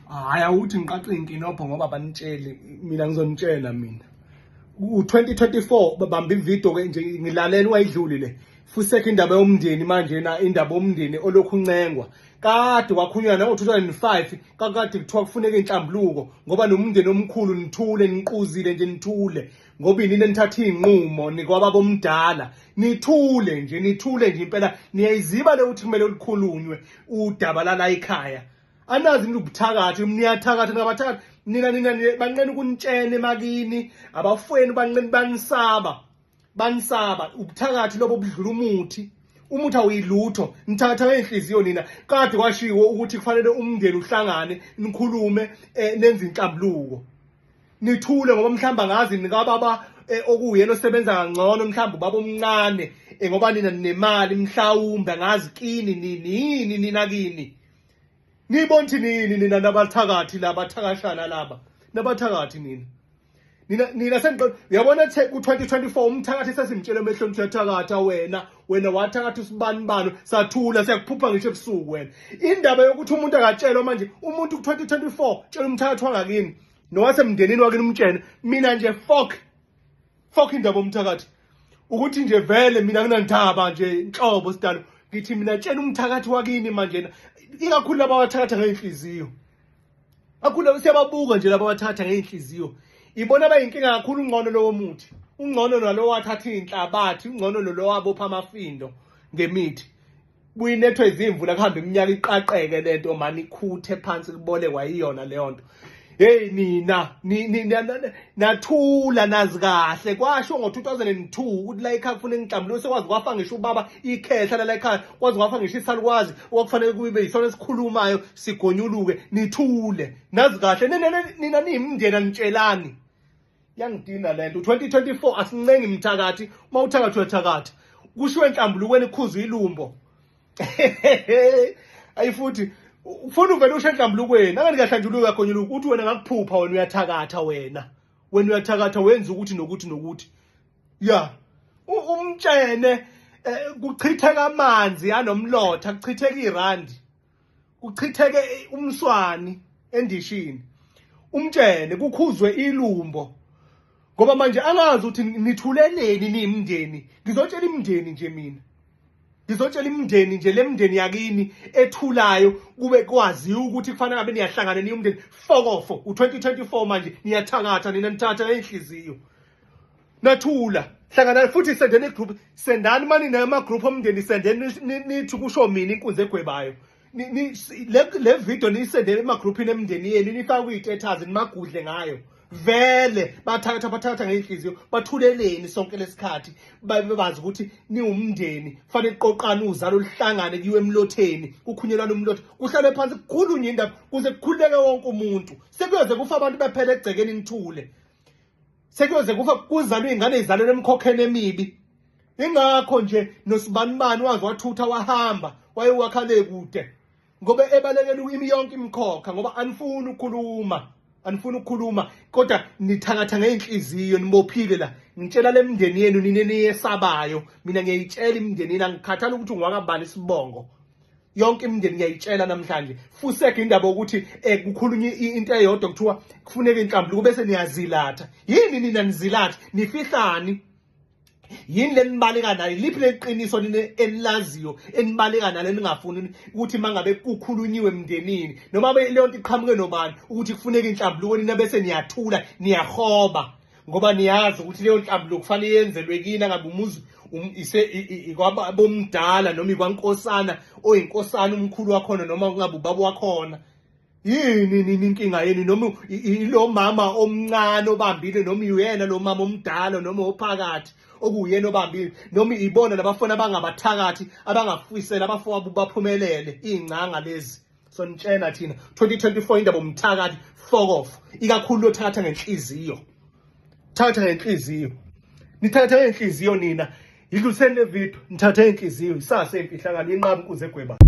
Hayi awuthi ngiqaxe inkinobho ngoba banitsheli mina ngizonitshela mina. U2024 babamba ivideo ke nje ngilalela wayidluli le. Fuseka indaba yomndeni manje na indaba yomndeni olokhu uncengwa. Kade wakhunywa ngo2005 kakade kuthiwa kufuneka inhlambuluko ngoba nomndeni omkhulu nithule niquzile nje nithule ngoba inini nithatha inqumo nikwaba bomdala nithule nje impela niyayiziba le uthi kumele ulikhulunywe udaba la ekhaya. Anazi nibuthakathi niyathakatha ngabathakathi nina banqena ukunitshena emakini abafweni banqena banisaba ubuthakathi lobo budlula umuthi awuyilutho nithatha ngenhliziyo nina kade kwashiwo ukuthi kufanele umndeni uhlangane nikhulume nenze inhlambuluko nithule ngoba mhlamba ngazi nikababa okuyena osebenza kangcono mhlamba ubaba omncane ngoba nina nemali mhlawumbe ngazi kini nina kini nibonthi nina nabathakathi labathakashana laba nabathakathi nina senqo uyabona ku2024 umthakathi sesimtshela emehlweni uyathakatha wena wathakatha usibani sathula siyakuphupha ngisho ebusuku wena indaba yokuthi umuntu akatshelwa manje umuntu ku2024 tshela umthakathi wangakini nowasemndenini wakini umtshene mina nje fuck indaba umthakathi ukuthi nje vele mina nginandaba nje inhlobo sidalo ngithi mina tshela umthakathi wakini manje ikakhulu laba abathakatha ngeenhliziyo akhulu siyababuka nje laba abathatha ngeenhliziyo ibona bayinkinga kakhulu ungcono lowo muthi ungcono nalo wathatha inhlabathi ungcono lo wabopha amafindo ngemithi buyinethwe izimvula kuhamba iminyaka iqaqeke lento mani ikhuthe phansi kubole kwayiyona leyo nto hey nina nathula nazi kahle kwasho ngo2002 ukuthi la ekhaya kufanele inhlambuluko sekwazi kwafa ngisho ubaba ikhehla la ekhaya kwazi kwafa ngisho isalukwazi okufanele kube yisona esikhulumayo sigonyuluke nithule nazi kahle nina nimndeni anitshelani yangidina lento 2024 asincengi imthakathi uma uthakathi uyathakatha kushiwe enhlambulukweni kukhuzwa ilumbo ayifuthi ufuna uvele usho enhlambulukweni angani kahlanjuluka khonyuluka uthi wena ngakuphupha wena uyathakatha wenza ukuthi nokuthi ya umtshene kuchitheka amanzi anomlotha kuchitheka irandi kuchitheke umswani endishini umtshene kukhuzwe ilumbo ngoba manje angazi ukuthi nithuleleni nimndeni ngizotshela imndeni nje mina ngizotshela imndeni nje lemndeni yakini ethulayo kube kwaziwa ukuthi kufanele ngabe niyahlangana niyumndeni fokofo u2024 manje niyathakatha nina nithatha enhliziyo nathula hlangana futhi sendeni igroup sendani mani nama group omndeni sendeni nithi kusho mina inkunzi egwebayo le video nisendele ema groupini emndeni yenu nifaka kuyithethazi nimagudle ngayo vele bathakatha ngeenhliziyo bathuleleni sonke lesikhathi bazi ukuthi niwumndeni fanele iqoqana uzalo lihlangane kuyiwe emlotheni kukhunyelwana umlotho kuhlale phansi kukhulunywe indaba kuze kukhuleke wonke umuntu sekuyoze kufa abantu bephela egcekeni nithule sekuyoze kufa kuzalwe ingane izalelwe emkhokheni emibi ingakho nje nosibani wazi wathutha wahamba wayewakhale kude ngoba ebalekela yonke imikhokha ngoba anifuni ukukhuluma kodwa nithakatha ngeenhliziyo nibophile la ngitshela lemndeni yenu niyesabayo mina ngiyayitshela imndeni angikhathali ukuthi ungwakabani isibongo yonke imndeni ngiyayitshela namhlanje fuseka indaba ukuthi kukhulunywa into eyodwa kuthiwa kufuneka inhlambuluko bese niyazilatha yini nina nizilatha nifihlani yini lenibaleka nayo liphi leqiniso enilaziyo enibaleka nalo ningafuni ukuthi mangabe kukhulunyiwe emndenini noma leyo nto iqhamuke nobani ukuthi kufuneka inhlambuluko nina bese niyathula niyahoba ngoba niyazi ukuthi leyo nhlambuluko kufanele yenzelwe kini ngabe umuzi bomdala noma ikwankosana oyinkosana umkhulu wakhona noma kungabe ubaba wakhona yini inkinga yeni noma ilo mama omncane obambile noma uyena lo mama omdala noma ophakathi okuyena obambile noma ibona labafona abangabathakathi abangafisela abafowabo baphumelele ingcanga lezi so nitshena thina 2024 indaba umthakathi fuck off ikakhulu othatha ngenhliziyo nithatha ngenhliziyo nina yidluliseni le video nithatha ngenhliziyo isase emfihlakalo inqaba inkunzi egweba